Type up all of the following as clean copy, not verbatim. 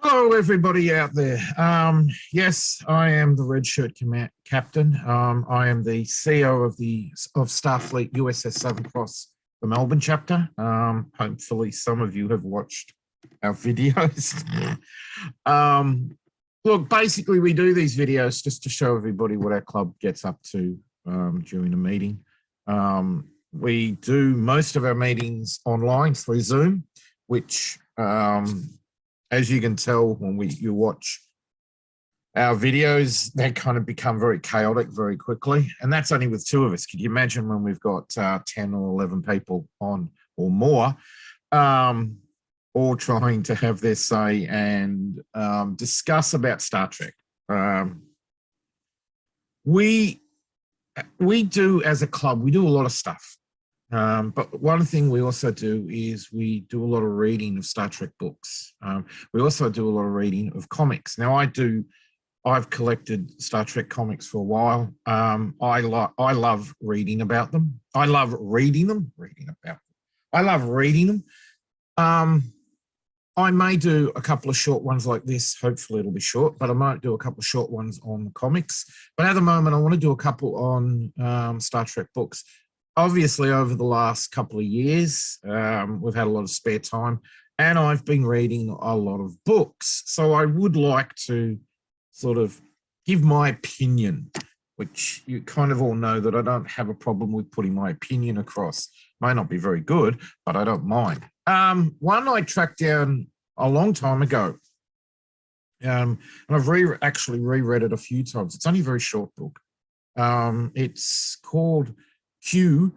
Hello, everybody out there. Yes, I am the Red Shirt Captain. I am the CEO of STARFLEET USS Southern Cross, the Melbourne chapter. Hopefully, some of you have watched our videos. Look, basically, we do these videos just to show everybody what our club gets up to during a meeting. We do most of our meetings online through Zoom, which as you can tell when you watch our videos, they kind of become very chaotic very quickly. And that's only with two of us. Could you imagine when we've got 10 or 11 people on or more, all trying to have their say and discuss about Star Trek? We do, as a club, we do a lot of stuff. But one thing we also do is we do a lot of reading of Star Trek books. We also do a lot of reading of comics. Now, I've collected Star Trek comics for a while. I love reading about them. I love reading them. I love reading them. I may do a couple of short ones like this. Hopefully it'll be short, but I might do a couple of short ones on comics. But at the moment, I want to do a couple on Star Trek books. Obviously, over the last couple of years, we've had a lot of spare time, and I've been reading a lot of books. So I would like to sort of give my opinion, which you kind of all know that I don't have a problem with putting my opinion across. May not be very good, but I don't mind. One I tracked down a long time ago, and I've actually reread it a few times. It's only a very short book. It's called Q,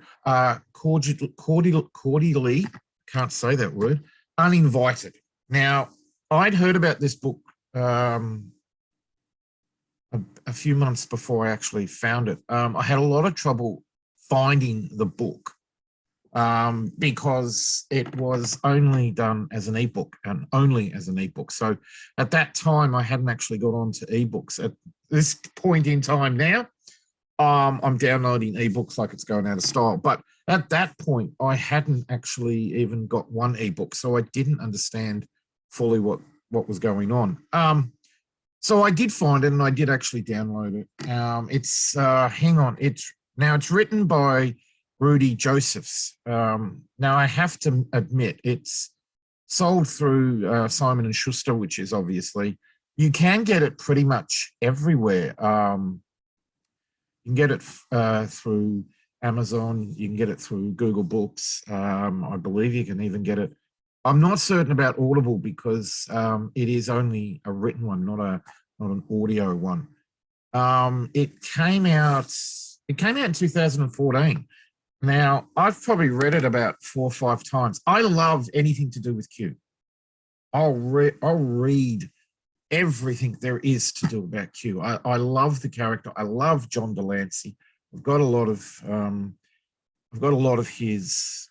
Cordially, can't say that word, Uninvited. Now, I'd heard about this book a few months before I actually found it. I had a lot of trouble finding the book because it was only done as an ebook and only as an ebook. So at that time, I hadn't actually got on to ebooks. At this point in time now, I'm downloading ebooks like it's going out of style. But at that point, I hadn't actually even got one ebook, so I didn't understand fully what was going on. So I did find it, and I did actually download it. It's written by Rudy Josephs. Now I have to admit, it's sold through Simon & Schuster, which is obviously, you can get it pretty much everywhere. You can get it through Amazon. You can get it through Google Books. I believe you can even get it. I'm not certain about Audible because it is only a written one, not an audio one. It came out in 2014. Now, I've probably read it about 4 or 5 times. I love anything to do with Q. I'll read everything there is to do about Q. I love the character. I love John Delancey. I've got a lot of his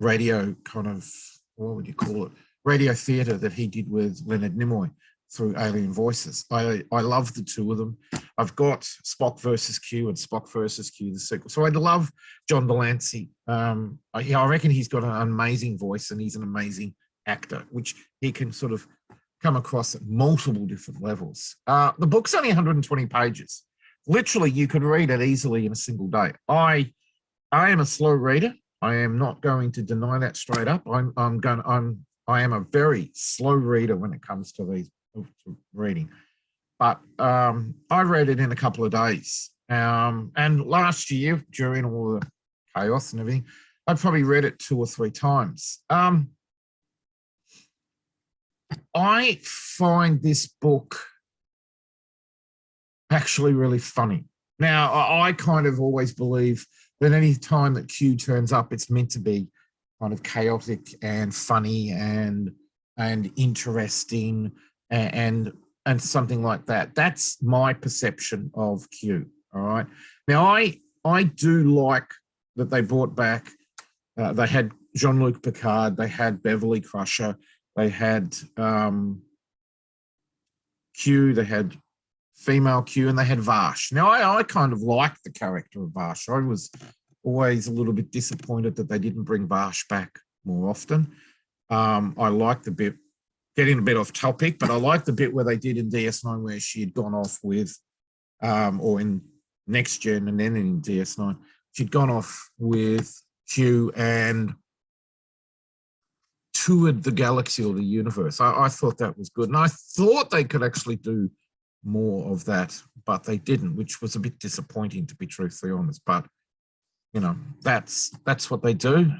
radio kind of, what would you call it? Radio theatre that he did with Leonard Nimoy through Alien Voices. I love the two of them. I've got Spock versus Q and Spock versus Q, the sequel. So I love John Delancey. I reckon he's got an amazing voice and he's an amazing actor, which he can sort of come across at multiple different levels. The book's only 120 pages. Literally, you could read it easily in a single day. I am a slow reader. I am not going to deny that straight up. I am a very slow reader when it comes to these reading. But I read it in a couple of days. And last year, during all the chaos and everything, I probably read it 2 or 3 times. I find this book actually really funny. Now, I kind of always believe that any time that Q turns up, it's meant to be kind of chaotic and funny and interesting and something like that. That's my perception of Q. All right. Now, I do like that they brought back. They had Jean-Luc Picard. They had Beverly Crusher. They had Q, they had female Q, and they had Vash. Now, I kind of liked the character of Vash. I was always a little bit disappointed that they didn't bring Vash back more often. I liked the bit getting a bit off topic, but I like the bit where they did in DS9 where she had gone off with, or in Next Gen and then in DS9, she'd gone off with Q and toured the galaxy or the universe. I thought that was good. And I thought they could actually do more of that, but they didn't, which was a bit disappointing, to be truthfully honest. But, you know, that's what they do.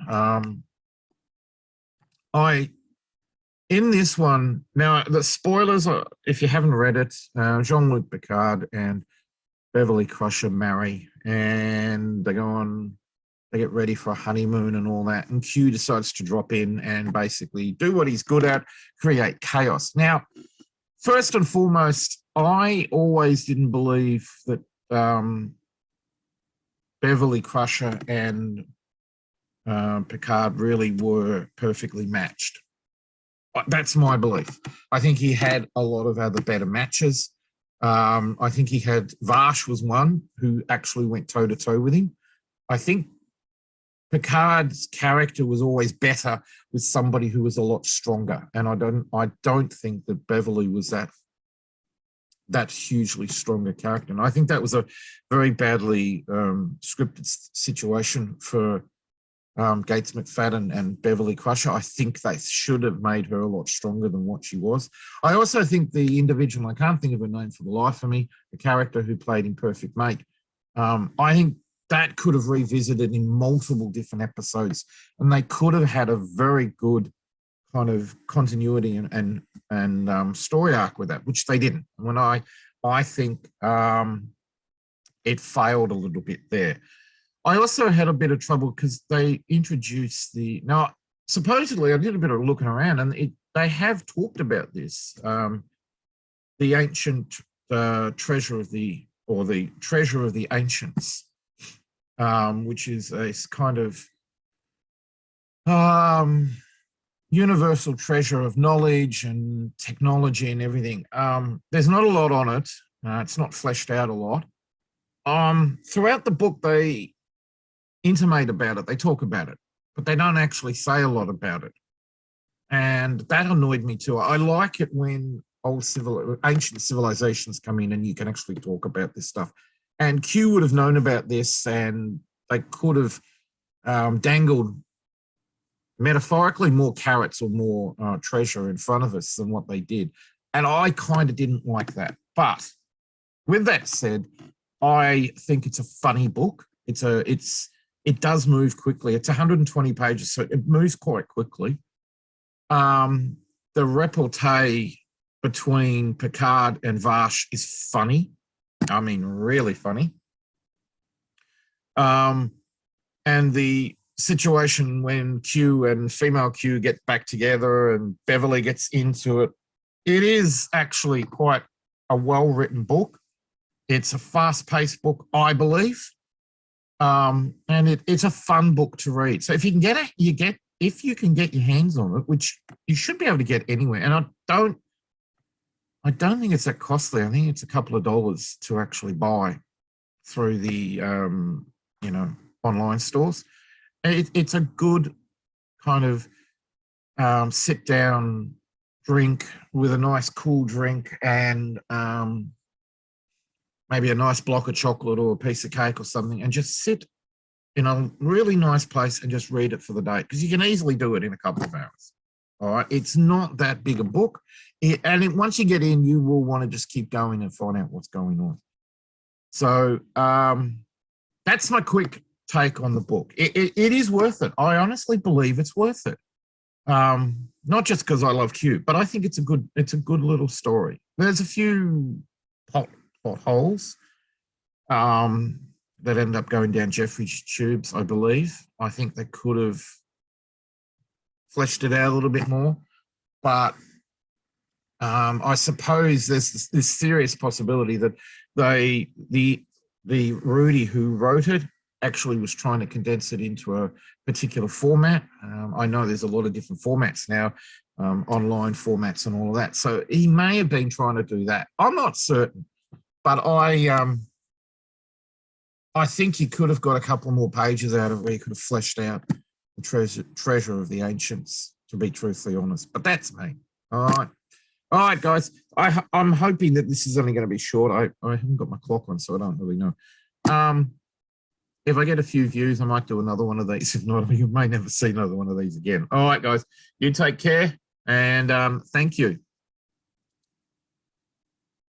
In this one, now the spoilers are, if you haven't read it, Jean-Luc Picard and Beverly Crusher marry, and they go on, they get ready for a honeymoon and all that, and Q decides to drop in and basically do what he's good at, create chaos. Now, first and foremost, I always didn't believe that Beverly Crusher and Picard really were perfectly matched. That's my belief. I think he had a lot of other better matches. I think he had, Vash was one who actually went toe-to-toe with him. I think Picard's character was always better with somebody who was a lot stronger. And I don't think that Beverly was that hugely stronger character. And I think that was a very badly scripted situation for Gates McFadden and Beverly Crusher. I think they should have made her a lot stronger than what she was. I also think the individual, I can't think of her name for the life of me, the character who played in Perfect Mate, I think that could have revisited in multiple different episodes, and they could have had a very good kind of continuity and story arc with that, which they didn't. When I think it failed a little bit there. I also had a bit of trouble because they introduced now supposedly I did a bit of looking around, and they have talked about this, the ancient treasure of the treasure of the ancients, which is a kind of universal treasure of knowledge and technology and everything. There's not a lot on it. It's not fleshed out a lot. Throughout the book, they intimate about it, they talk about it, but they don't actually say a lot about it. And that annoyed me too. I like it when ancient civilizations come in and you can actually talk about this stuff. And Q would have known about this, and they could have dangled metaphorically more carrots or more treasure in front of us than what they did. And I kind of didn't like that. But with that said, I think it's a funny book. It does move quickly. It's 120 pages, so it moves quite quickly. The repartee between Picard and Vash is funny. I mean, really funny. And the situation when Q and female Q get back together and Beverly gets into it, it is actually quite a well-written book. It's a fast-paced book, I believe. And it's a fun book to read. So if you can get it, if you can get your hands on it, which you should be able to get anywhere. And I don't think it's that costly. I think it's a couple of dollars to actually buy through the online stores. It's a good kind of sit down drink with a nice cool drink and maybe a nice block of chocolate or a piece of cake or something, and just sit in a really nice place and just read it for the day, because you can easily do it in a couple of hours. All right, it's not that big a book, once you get in, you will want to just keep going and find out what's going on. So that's my quick take on the book. It is worth it. I honestly believe it's worth it. Not just because I love Q, but I think it's a good little story. There's a few plot holes that end up going down Jeffrey's tubes, I believe. I think they could have fleshed it out a little bit more, but I suppose there's this serious possibility that the Rudy who wrote it actually was trying to condense it into a particular format. I know there's a lot of different formats now, online formats and all of that. So he may have been trying to do that. I'm not certain, but I think you could have got a couple more pages out of where you could have fleshed out the treasure of the ancients, to be truthfully honest. But that's me. All right. All right, guys. I'm hoping that this is only going to be short. I haven't got my clock on, so I don't really know. If I get a few views, I might do another one of these. If not, you may never see another one of these again. All right, guys. You take care, and thank you.